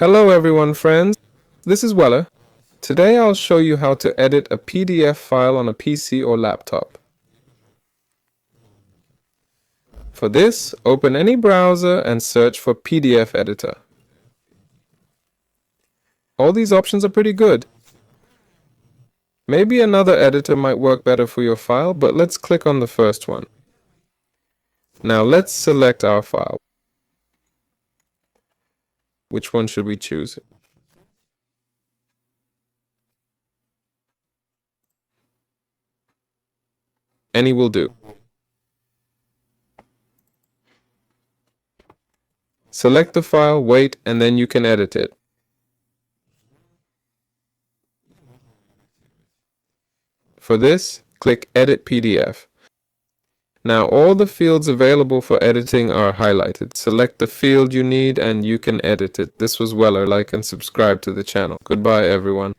Hello everyone friends, this is Weller. Today I'll show you how to edit a PDF file on a PC or laptop. For this, open any browser and search for PDF editor. All these options are pretty good. Maybe another editor might work better for your file, but let's click on the first one. Now let's select our file. Which one should we choose? Any will do. Select the file, wait, and then you can edit it. For this, click Edit PDF. Now all the fields available for editing are highlighted. Select the field you need and you can edit it. This was Weller. Like and subscribe to the channel. Goodbye everyone.